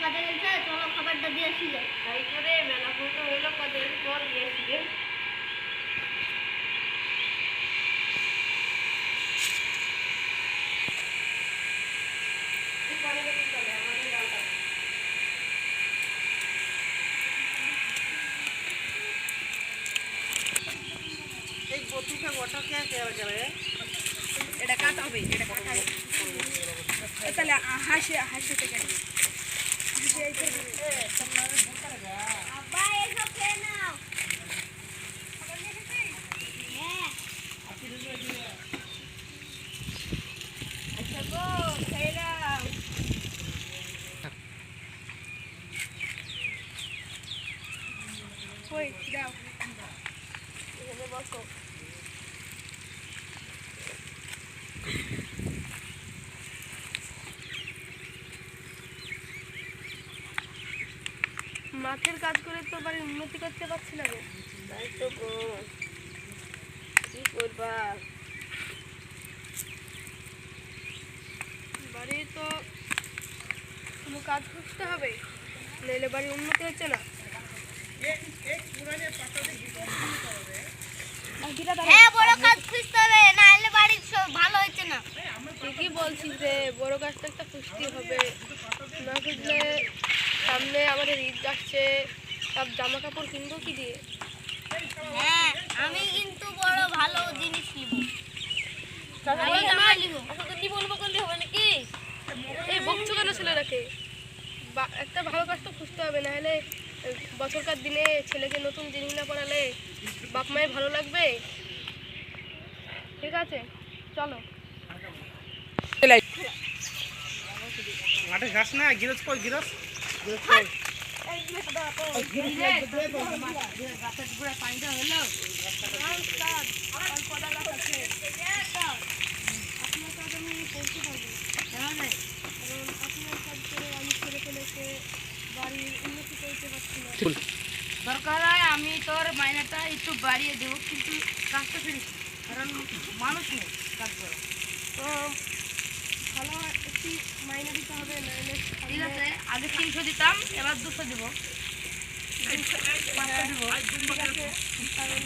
কাজে গেছে, চলো খাবারটা দিয়ে আসি। তাই করে মেলা ফটো হইলো কদিন পর দিয়ে আসবে। এই বতুকে ওটা কে করে এটা কাটা হবে, এটা কাটা হবে। তাহলে হাসি হাসি থেকে হাসি এই আব্বা এসব খেয়ে নাও। হ্যাঁ আচ্ছা গো খেয়ে নাও। কই দাও এখানে বসো। মাঠের কাজ করে তো বাড়ির উন্নতি করতে পারছি না গো। তাই তো গো, কি করবা? বাড়ির তো কোনো কাজ খুঁজতে হবে, নইলে বাড়ির উন্নতি হচ্ছে না। হ্যাঁ বড় কাজ খুঁজতে হবে, না হলে বাড়ি ভালো হচ্ছে না। ঠিকই বলছিস যে বড় কাজটা একটা খুঁজতে হবে, না খুঁজলে সামনে আমাদের ঈদ আসছে, সব জামা কাপড় কিনবো কি দিয়ে? হ্যাঁ আমি কিন্তু বড় ভালো জিনিস নিব। ভালো জামা নিব। আসলে কি বলবো করলে হবে নাকি? এই বকছো কেন ছেলেটাকে? একটা ভালো কাজ তো খুঁজতে হবে, না হলে বছরকার দিনে ছেলেকে নতুন জিনিস না পড়ালে বাপ মায়ের ভালো লাগবে? ঠিক আছে চলো। মাঠে ঘাস না গিরস কই গিরস গিরস কই গাছের গুড়া পানিটা হলো দরকার হয় আমি তোর মাইনেটা একটু বাড়িয়ে দেবো, কিন্তু কাজটা ফিরিস, কারণ মানুষ নেই কাজ করো তো ভালো একটু মাইনে দিতে হবে। নাহলে ঠিক আছে, আগে 300 দিতাম, এবার 200 দেবো, 500 দেবো। ঠিক আছে, কারণ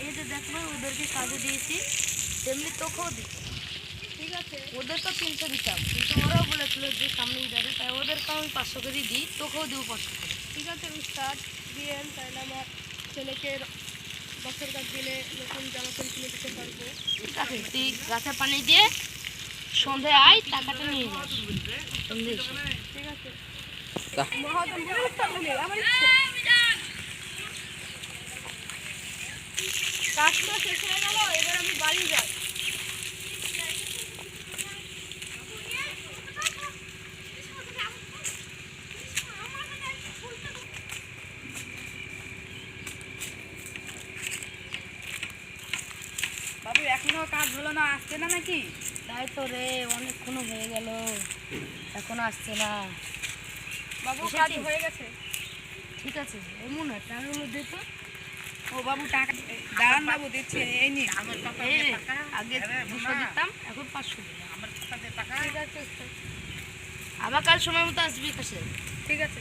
এই যে দেখো ওদেরকে কাজে দিয়েছি, তেমনি তোকেও দিচ্ছি। ঠিক আছে, ওদের তো 300 দিতাম, কিন্তু ওরাও বলেছিল যে সামনে যাবে, তাই ওদেরকে আমি 500 করে দিই, তোকেও দেবো 500 করে। ঠিক আছে উস্তাদ দিয়েন, তাহলে আমার ছেলেকে বছর কাজ দিলে নতুন জামা প্যান্ট কিনে দিতে পারবো। ঠিক আছে, তুই গাছে পানি দিয়ে সন্ধে আয়, টাকাটা নিয়ে যাস সন্ধে এসে। ঠিক আছে মহাজন আমার ইচ্ছে। কাজ তো শেষ হয়ে গেল, এবার আমি বাড়ি যাই। বাবু এখনো কাজ হলো না, আসছে না নাকি? তাই তো রে, অনেকক্ষণ হয়ে গেল, এখনো আসছে না। বাবু কাজ হয়ে গেছে। ঠিক আছে এমন না, টাকাগুলো দে তো। ও বাবু টাকা দাঁড়ান, বাবু দিচ্ছি, এই নি। আগে 200 দিতাম, এখন 500 দিলাম। আমার টাকা টাকা ঠিক আছে আবার কাল সময় মতো আসবি কাছে। ঠিক আছে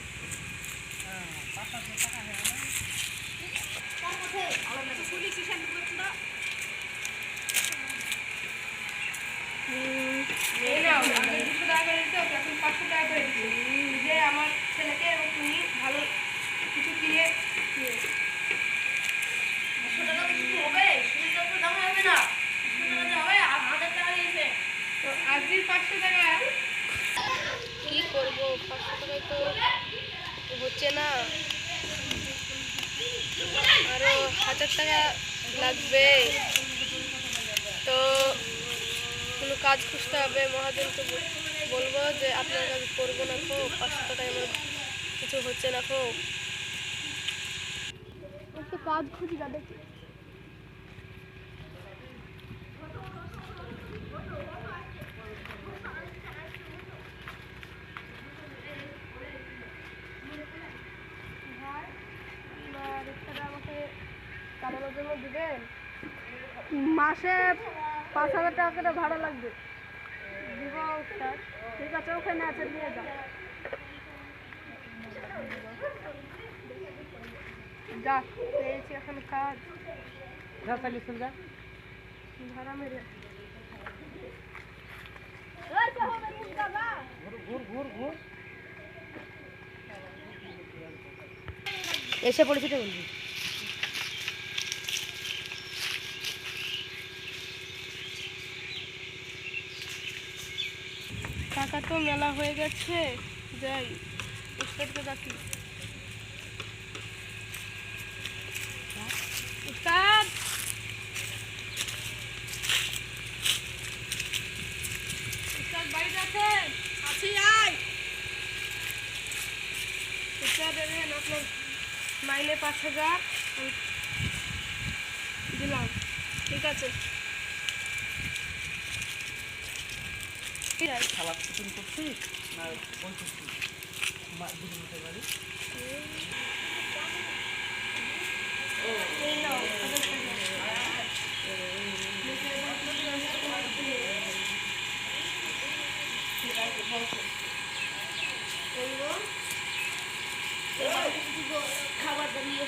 যে আমার ছেলেকে এবং তুমি ভালো কিছু কিনে দিয়ে। 500 টাকা কিছু হবে? শুধু তো দাম হবে না। 500 টাকা হবে, 1000 টাকা দিয়েছে। তো আজই 500 টাকা কি করবো? 500 টাকায় তো হচ্ছে না, আরো 1000 টাকা লাগবে। তো কোনো কাজ খুঁজতে হবে, মহাজনকে বলবো যে আপনার কাজ করবো না খো, 500 টাকায় আমার কিছু হচ্ছে না খো। একটু কাজ খুঁজি না দেখি। আমাকে চালানোর জন্য দিবেন, মাসে 5000 টাকা করে ভাড়া লাগবে। ঠিক আছে, ওখানে আছে, নিয়ে যাও। যাক, পেয়েছি এখন কাজ। যা চালিয়ে চল যা। ভাড়া মেরে ঘুর ঘুর ঘুর। এসে পরিচিত বলবি। টাকা তো মেলা হয়ে গেছে, যাই উস্তাদকে ডাকি। উস্তাদ, উস্তাদ বাড়িতে আছে? আছি, আয়। উস্তাদ, দেবেন আপনার মাইনে 5,000 দিলাম। ঠিক আছে। খাবার চিকেন করছিস না বলছিস দুদিন হতে পারি? এই নাও 1,000 টাকা। খাবার দাঁড়িয়ে